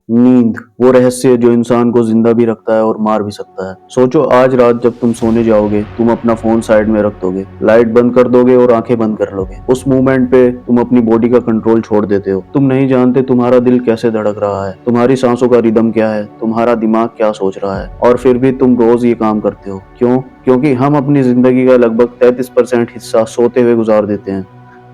नींद वो रहस्य जो इंसान को जिंदा भी रखता है और मार भी सकता है। सोचो, आज रात जब तुम सोने जाओगे, तुम अपना फोन साइड में रख दोगे, लाइट बंद कर दोगे और आंखें बंद कर लोगे। उस मोमेंट पे तुम अपनी बॉडी का कंट्रोल छोड़ देते हो। तुम नहीं जानते तुम्हारा दिल कैसे धड़क रहा है, तुम्हारी सांसों का रिदम क्या है, तुम्हारा दिमाग क्या सोच रहा है, और फिर भी तुम रोज ये काम करते हो। क्यों? क्योंकि हम अपनी जिंदगी का लगभग 33% हिस्सा सोते हुए गुजार देते हैं।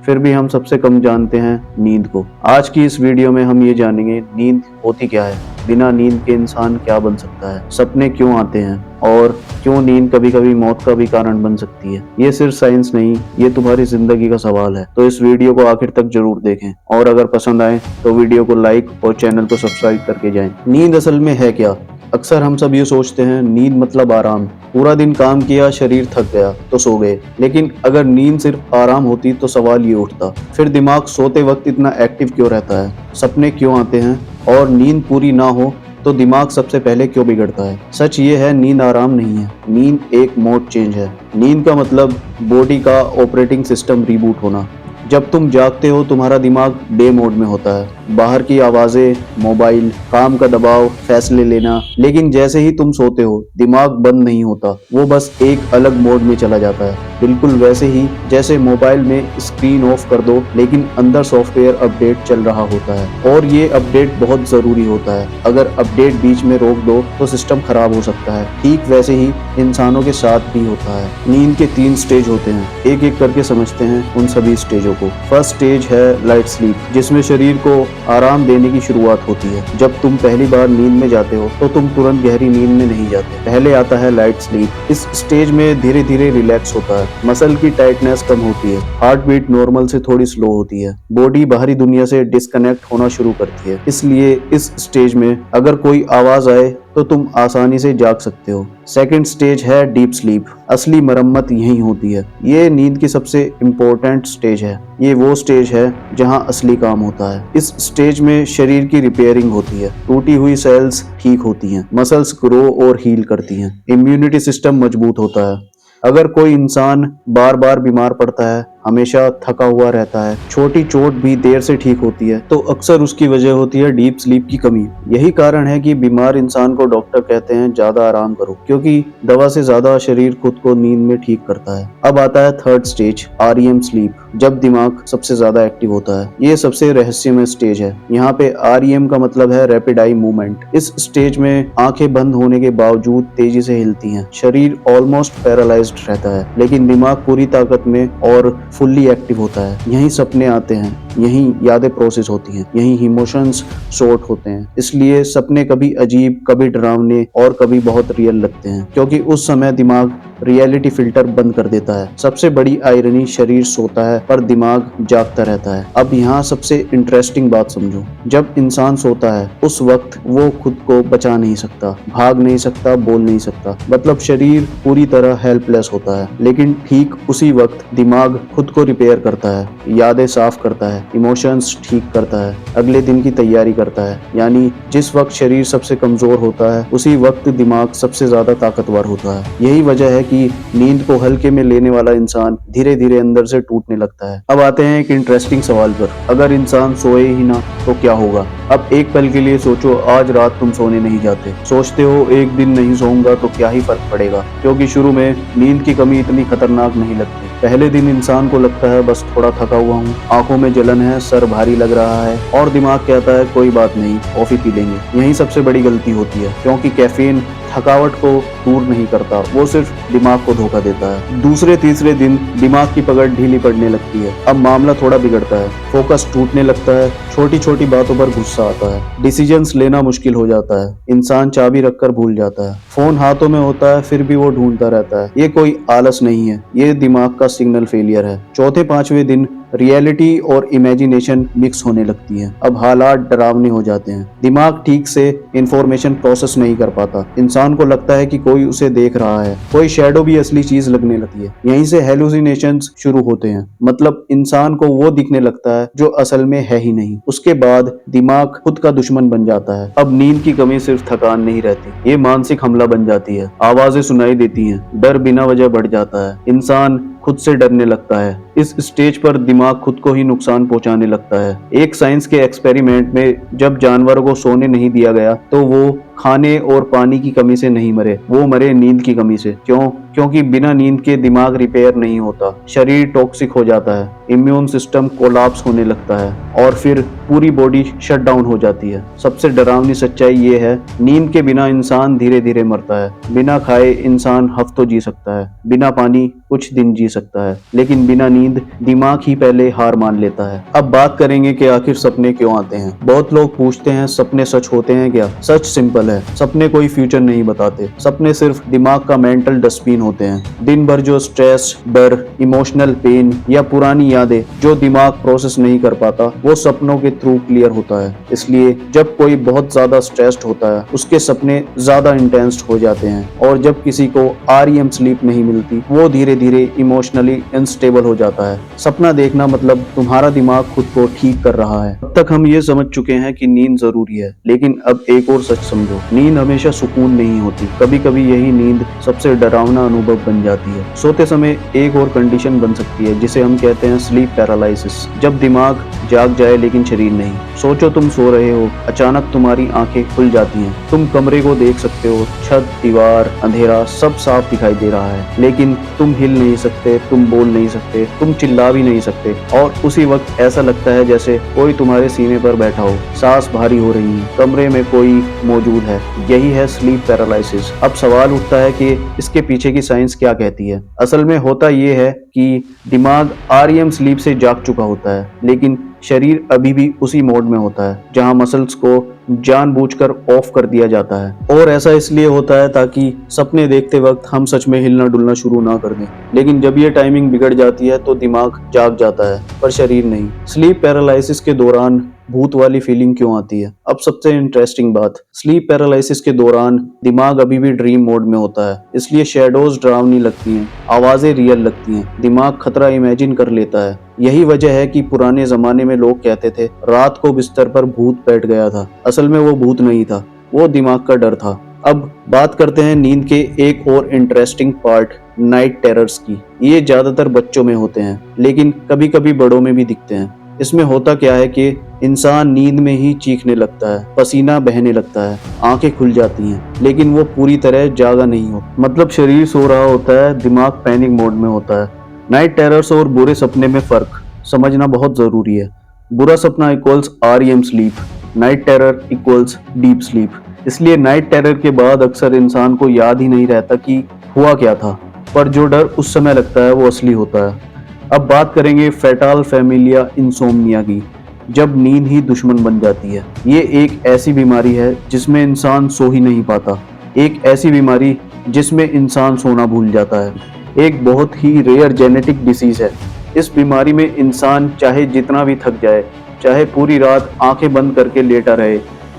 फिर भी हम सबसे कम जानते हैं नींद को। आज की इस वीडियो में हम ये जानेंगे नींद होती क्या है, बिना नींद के इंसान क्या बन सकता है, सपने क्यों आते हैं, और क्यों नींद कभी कभी मौत का भी कारण बन सकती है। ये सिर्फ साइंस नहीं, ये तुम्हारी जिंदगी का सवाल है। तो इस वीडियो को आखिर तक जरूर देखें, और अगर पसंद आए तो वीडियो को लाइक और चैनल को सब्सक्राइब करके जाएं। नींद असल में है क्या? अक्सर हम सब ये सोचते हैं नींद मतलब आराम। पूरा दिन काम किया, शरीर थक गया तो सो गए। लेकिन अगर नींद सिर्फ आराम होती तो सवाल ये उठता, फिर दिमाग सोते वक्त इतना एक्टिव क्यों रहता है, सपने क्यों आते हैं, और नींद पूरी ना हो तो दिमाग सबसे पहले क्यों बिगड़ता है। सच ये है, नींद आराम नहीं है, नींद एक मोड चेंज है। नींद का मतलब बॉडी का ऑपरेटिंग सिस्टम रिबूट होना। जब तुम जागते हो तुम्हारा दिमाग डे मोड में होता है, बाहर की आवाजें, मोबाइल, काम का दबाव, फैसले लेना। लेकिन जैसे ही तुम सोते हो दिमाग बंद नहीं होता, वो बस एक अलग मोड में चला जाता है। बिल्कुल वैसे ही जैसे मोबाइल में स्क्रीन ऑफ कर दो लेकिन अंदर सॉफ्टवेयर अपडेट चल रहा होता है, और ये अपडेट बहुत जरूरी होता है। अगर अपडेट बीच में रोक दो तो सिस्टम खराब हो सकता है। ठीक वैसे ही इंसानों के साथ भी होता है। नींद के 3 स्टेज होते हैं, एक एक करके समझते हैं उन सभी स्टेजों को। फर्स्ट स्टेज है लाइट स्लीप, जिसमें शरीर को आराम देने की शुरुआत होती है। जब तुम पहली बार नींद में जाते हो तो तुम तुरंत गहरी नींद में नहीं जाते, पहले आता है लाइट स्लीप। इस स्टेज में धीरे धीरे रिलैक्स होता है, मसल की टाइटनेस कम होती है, हार्ट बीट नॉर्मल से थोड़ी स्लो होती है, बॉडी बाहरी दुनिया से डिस्कनेक्ट होना शुरू करती है। इसलिए इस स्टेज में अगर कोई आवाज आए तो तुम आसानी से जाग सकते हो। सेकंड स्टेज है डीप स्लीप। असली मरम्मत यही होती है। ये नींद की सबसे इम्पोर्टेंट स्टेज है। ये वो स्टेज है जहां असली काम होता है। इस स्टेज में शरीर की रिपेयरिंग होती है, टूटी हुई सेल्स ठीक होती हैं, मसल्स ग्रो और हील करती हैं, इम्यूनिटी सिस्टम मजबूत होता है। अगर कोई इंसान बार बार बीमार पड़ता है, हमेशा थका हुआ रहता है, छोटी चोट भी देर से ठीक होती है, तो अक्सर उसकी वजह होती है डीप स्लीप की कमी। यही कारण है कि बीमार इंसान को डॉक्टर कहते हैं ज्यादा आराम करो, क्योंकि दवा से ज्यादा शरीर खुद को नींद में ठीक करता है। अब आता है थर्ड स्टेज, आरईएम स्लीप, जब दिमाग सबसे ज्यादा एक्टिव होता है। ये सबसे रहस्यमय स्टेज है। यहाँ पे आरईएम का मतलब है रैपिड आई मूवमेंट। इस स्टेज में आंखें बंद होने के बावजूद तेजी से हिलती हैं, शरीर ऑलमोस्ट पैरालाइज्ड रहता है, लेकिन दिमाग पूरी ताकत में और फुल्ली एक्टिव होता है। यहीं सपने आते हैं, यहीं यादें प्रोसेस होती हैं, यहीं इमोशंस सॉर्ट होते हैं। इसलिए सपने कभी अजीब, कभी डरावने और कभी बहुत रियल लगते हैं, क्योंकि उस समय दिमाग रियलिटी फिल्टर बंद कर देता है। सबसे बड़ी आयरनी, शरीर सोता है पर दिमाग जागता रहता है। अब यहाँ सबसे इंटरेस्टिंग बात समझो, जब इंसान सोता है उस वक्त वो खुद को बचा नहीं सकता, भाग नहीं सकता, बोल नहीं सकता, मतलब शरीर पूरी तरह हेल्पलेस होता है। लेकिन ठीक उसी वक्त दिमाग खुद को रिपेयर करता है, यादें साफ करता है, इमोशंस ठीक करता है, अगले दिन की तैयारी करता है। यानी जिस वक्त शरीर सबसे कमजोर होता है उसी वक्त दिमाग सबसे ज्यादा ताकतवर होता है। यही वजह है कि नींद को हल्के में लेने वाला इंसान धीरे धीरे अंदर से टूटने लगता है। अब आते हैं एक इंटरेस्टिंग सवाल पर, अगर इंसान सोए ही ना तो क्या होगा? अब एक पल के लिए सोचो, आज रात तुम सोने नहीं जाते, सोचते हो एक दिन नहीं सोऊंगा तो क्या ही फर्क पड़ेगा, क्योंकि शुरू में नींद की कमी इतनी खतरनाक नहीं लगती। पहले दिन इंसान को लगता है बस थोड़ा थका हुआ हूँ, आंखों में जलन है, सर भारी लग रहा है, और दिमाग कहता है कोई बात नहीं, कॉफी पी लेंगे। यही सबसे बड़ी गलती होती है, क्योंकि कैफीन थकावट को दूर नहीं करता, वो सिर्फ दिमाग को धोखा देता है। दूसरे तीसरे दिन दिमाग की पकड़ ढीली पड़ने लगती है। अब मामला थोड़ा बिगड़ता है, फोकस टूटने लगता है, छोटी छोटी बातों पर गुस्सा आता है, डिसीजंस लेना मुश्किल हो जाता है, इंसान चाबी रखकर भूल जाता है, फोन हाथों में होता है फिर भी वो ढूंढता रहता है। ये कोई आलस नहीं है, ये दिमाग का सिग्नल फेलियर है। चौथे पांचवें दिन रियलिटी और इमेजिनेशन मिक्स होने लगती है। अब हालात डरावने हो जाते हैं, दिमाग ठीक से इंफॉर्मेशन प्रोसेस नहीं कर पाता, इंसान को लगता है कि कोई उसे देख रहा है, कोई शैडो भी असली चीज लगने लगती है। यहीं से हेलुसिनेशंस शुरू होते हैं, मतलब इंसान को वो दिखने लगता है जो असल में है ही नहीं। उसके बाद दिमाग खुद का दुश्मन बन जाता है। अब नींद की कमी सिर्फ थकान नहीं रहती, ये मानसिक हमला बन जाती है। आवाजें सुनाई देती हैं, डर बिना वजह बढ़ जाता है, इंसान खुद से डरने लगता है। इस स्टेज पर दिमाग खुद को ही नुकसान पहुंचाने लगता है। एक साइंस के एक्सपेरिमेंट में जब जानवरों को सोने नहीं दिया गया तो वो खाने और पानी की कमी से नहीं मरे, वो मरे नींद की कमी से। क्यों? क्योंकि बिना नींद के दिमाग रिपेयर नहीं होता, शरीर टॉक्सिक हो जाता है, इम्यून सिस्टम कोलैप्स होने लगता है और फिर पूरी बॉडी शट डाउन हो जाती है। सबसे डरावनी सच्चाई ये है, नींद के बिना इंसान धीरे धीरे मरता है। बिना खाए इंसान हफ्तों जी सकता है, बिना पानी कुछ दिन जी सकता है, लेकिन बिना नींद दिमाग ही पहले हार मान लेता है। अब बात करेंगे कि आखिर सपने क्यों आते हैं। बहुत लोग पूछते हैं सपने सच होते हैं क्या? सच सिंपल है, सपने कोई फ्यूचर नहीं बताते। सपने सिर्फ दिमाग का मेंटल डस्टबिन होते हैं। दिन भर जो स्ट्रेस, डर, इमोशनल पेन या पुरानी यादें जो दिमाग प्रोसेस नहीं कर पाता, वो सपनों के थ्रू क्लियर होता है। इसलिए जब कोई बहुत ज्यादा स्ट्रेस्ड होता है, उसके सपने ज्यादा इंटेंस हो जाते हैं, और जब किसी को REM स्लीप नहीं मिलती, वो धीरे धीरे इमोशनली अनस्टेबल हो जाता है। सपना देखना मतलब तुम्हारा दिमाग खुद को ठीक कर रहा है। अब तक हम ये समझ चुके हैं कि नींद जरूरी है, लेकिन अब एक और सच समझो, नींद हमेशा सुकून नहीं होती। कभी कभी यही नींद सबसे डरावना अनुभव बन जाती है। सोते समय एक और कंडीशन बन सकती है जिसे हम कहते हैं स्लीप पैरालिसिस, जब दिमाग जाग जाए लेकिन शरीर नहीं। सोचो तुम सो रहे हो, अचानक तुम्हारी आंखें खुल जाती हैं, तुम कमरे को देख सकते हो, छत, दीवार, अंधेरा सब साफ दिखाई दे रहा है, लेकिन तुम हिल नहीं सकते, तुम बोल नहीं सकते, तुम चिल्ला भी नहीं सकते, और उसी वक्त ऐसा लगता है जैसे कोई तुम्हारे सीने पर बैठा हो, सांस भारी हो रही है, कमरे में कोई मौजूद है। यही है स्लीप पैरालिसिस। अब सवाल उठता है कि इसके पीछे की साइंस क्या कहती है। असल में होता ये है कि दिमाग REM स्लीप से जाग चुका होता है, लेकिन शरीर अभी भी उसी मोड में होता है जहां मसल्स को जानबूझकर ऑफ कर दिया जाता है। और ऐसा इसलिए होता है ताकि सपने देखते वक्त हम सच में हिलना डुलना शुरू ना कर दें। लेकिन जब ये टाइमिंग बिगड़ जाती है तो दिमाग जाग जाता है, पर शरीर नहीं। स्लीप पैरालिसिस के दौरान भूत वाली फीलिंग क्यों आती है? अब सबसे इंटरेस्टिंग बात, स्लीप पैरालिसिस के दौरान दिमाग अभी भी ड्रीम मोड में होता है, इसलिए शैडोज डरावनी लगती हैं, आवाजें रियल लगती हैं, दिमाग खतरा इमेजिन कर लेता है। यही वजह है कि पुराने जमाने में लोग कहते थे रात को बिस्तर पर भूत बैठ गया था। असल में वो भूत नहीं था, वो दिमाग का डर था। अब बात करते हैं नींद के एक और इंटरेस्टिंग पार्ट, नाइट टेरर्स की। ये ज्यादातर बच्चों में होते हैं, लेकिन कभी कभी बड़ों में भी दिखते हैं। इसमें होता क्या है कि इंसान नींद में ही चीखने लगता है, पसीना बहने लगता है, आंखें खुल जाती हैं, लेकिन वो पूरी तरह जागा नहीं होता। मतलब शरीर सो रहा होता है, दिमाग पैनिक मोड में होता है। नाइट टेरर्स और बुरे सपने में फर्क समझना बहुत जरूरी है। बुरा सपना equals REM sleep, night terror equals deep sleep. इसलिए नाइट टेरर के बाद अक्सर इंसान को याद ही नहीं रहता कि हुआ क्या था, पर जो डर उस समय लगता है वो असली होता है। अब बात करेंगे फेटाल फैमिलिया इंसोम्निया की, जब नींद ही दुश्मन बन जाती है। ये एक ऐसी बीमारी है जिसमें इंसान सो ही नहीं पाता, एक ऐसी बीमारी जिसमें इंसान सोना भूल जाता है। एक बहुत ही रेयर जेनेटिक डिसीज है। इस बीमारी में इंसान चाहे जितना भी थक जाए, चाहे पूरी रात आंखें बंद करके लेटा रहे,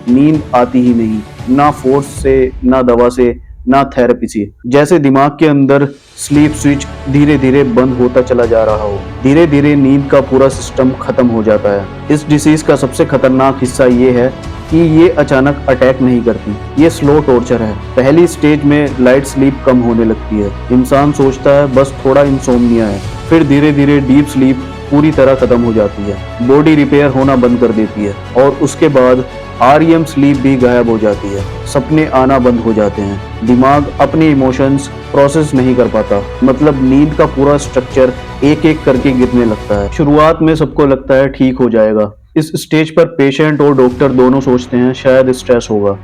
नींद आती ही नहीं, ना फोर्स से, ना दवा से, ना थेरेपी से। जैसे दिमाग के अंदर स्लीप स्विच धीरे धीरे बंद होता चला जा रहा हो, धीरे धीरे नींद का पूरा सिस्टम खत्म हो जाता है। इस डिसीज का सबसे खतरनाक हिस्सा ये है कि ये अचानक अटैक नहीं करती, ये स्लो टॉर्चर है। पहली स्टेज में लाइट स्लीप कम होने लगती है, इंसान सोचता है बस थोड़ा इंसोम्निया है, फिर धीरे धीरे डीप स्लीप पूरी तरह खत्म हो जाती है, बॉडी रिपेयर होना बंद कर देती है, और उसके बाद REM स्लीप भी गायब हो जाती है, सपने आना बंद हो जाते हैं, दिमाग अपने इमोशंस प्रोसेस नहीं कर पाता। मतलब नींद का पूरा स्ट्रक्चर एक एक करके गिरने लगता है। शुरुआत में सबको लगता है ठीक हो जाएगा। इस स्टेज पर पेशेंट और डॉक्टर दोनों सोचते हैं शायद स्ट्रेस होगा,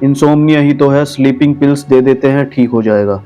इंसोम्निया ही तो है, स्लीपिंग पिल्स दे देते हैं ठीक हो जाएगा।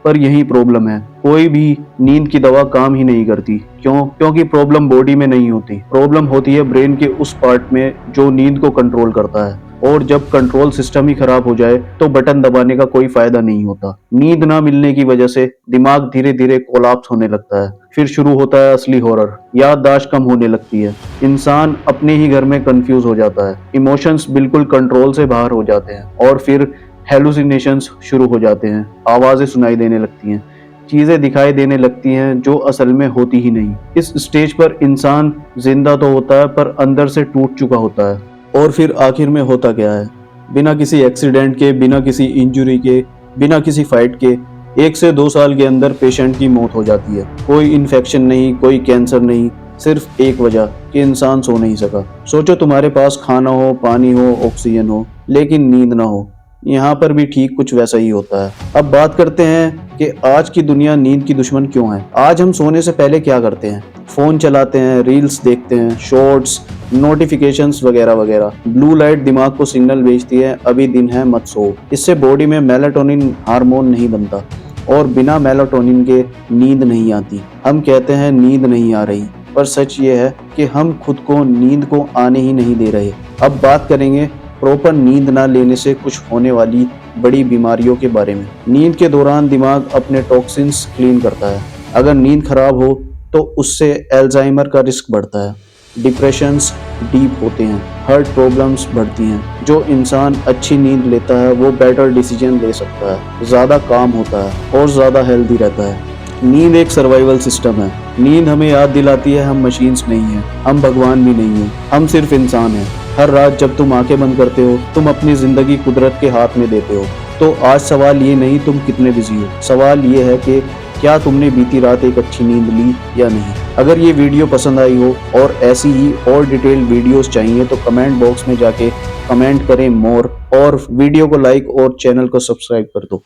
पर यही प्रॉब्लम है, कोई भी नींद की दवा काम ही नहीं करती। क्यों? क्योंकि प्रॉब्लम बॉडी में नहीं होती, प्रॉब्लम होती है ब्रेन के उस पार्ट में जो नींद को कंट्रोल करता है। और जब कंट्रोल सिस्टम ही खराब हो जाए तो बटन दबाने का कोई फायदा नहीं होता। नींद ना मिलने की वजह से दिमाग धीरे धीरे कोलैप्स होने लगता है, फिर शुरू होता है असली हॉरर, याददाश्त कम होने लगती है, इंसान अपने ही घर में कंफ्यूज हो जाता है, इमोशंस बिल्कुल कंट्रोल से बाहर हो जाते हैं, और फिर हेलुसिनेशंस शुरू हो जाते हैं, आवाजें सुनाई देने लगती हैं, चीजें दिखाई देने लगती हैं जो असल में होती ही नहीं। इस स्टेज पर इंसान जिंदा तो होता है पर अंदर से टूट चुका होता है। और फिर आखिर में होता क्या है? बिना किसी एक्सीडेंट के, बिना किसी इंजरी के, बिना किसी फाइट के 1 से 2 साल के अंदर पेशेंट की मौत हो जाती है। कोई इन्फेक्शन नहीं, कोई कैंसर नहीं, सिर्फ एक वजह कि इंसान सो नहीं सका। सोचो तुम्हारे पास खाना हो, पानी हो, ऑक्सीजन हो, लेकिन नींद ना हो। यहाँ पर भी ठीक कुछ वैसा ही होता है। अब बात करते हैं कि आज की दुनिया नींद की दुश्मन क्यों है। आज हम सोने से पहले क्या करते हैं? फोन चलाते हैं, रील्स देखते हैं, शॉर्ट्स, नोटिफिकेशंस वगैरह वगैरह। ब्लू लाइट दिमाग को सिग्नल भेजती है, अभी दिन है मत सो। इससे बॉडी में मेलाटोनिन हार्मोन नहीं बनता और बिना मेलाटोनिन के नींद नहीं आती। हम कहते हैं नींद नहीं आ रही, पर सच ये है कि हम खुद को नींद को आने ही नहीं दे रहे। अब बात करेंगे प्रॉपर नींद ना लेने से कुछ होने वाली बड़ी बीमारियों के बारे में। नींद के दौरान दिमाग अपने टॉक्सिन्स क्लीन करता है। अगर नींद खराब हो तो उससे अल्जाइमर का रिस्क बढ़ता है, डिप्रेशंस डीप होते हैं, हार्ट प्रॉब्लम्स बढ़ती हैं। जो इंसान अच्छी नींद लेता है वो बेटर डिसीजन ले सकता है, ज़्यादा काम होता है और ज़्यादा हेल्दी रहता है। नींद एक सर्वाइवल सिस्टम है। नींद हमें याद दिलाती है हम मशीन्स नहीं हैं, हम भगवान भी नहीं हैं, हम सिर्फ इंसान हैं। हर रात जब तुम आंखें बंद करते हो, तुम अपनी जिंदगी कुदरत के हाथ में देते हो। तो आज सवाल ये नहीं तुम कितने बिजी हो, सवाल ये है कि क्या तुमने बीती रात एक अच्छी नींद ली या नहीं। अगर ये वीडियो पसंद आई हो और ऐसी ही और डिटेल वीडियोस चाहिए तो कमेंट बॉक्स में जाके कमेंट करें मोर और वीडियो को लाइक और चैनल को सब्सक्राइब कर दो।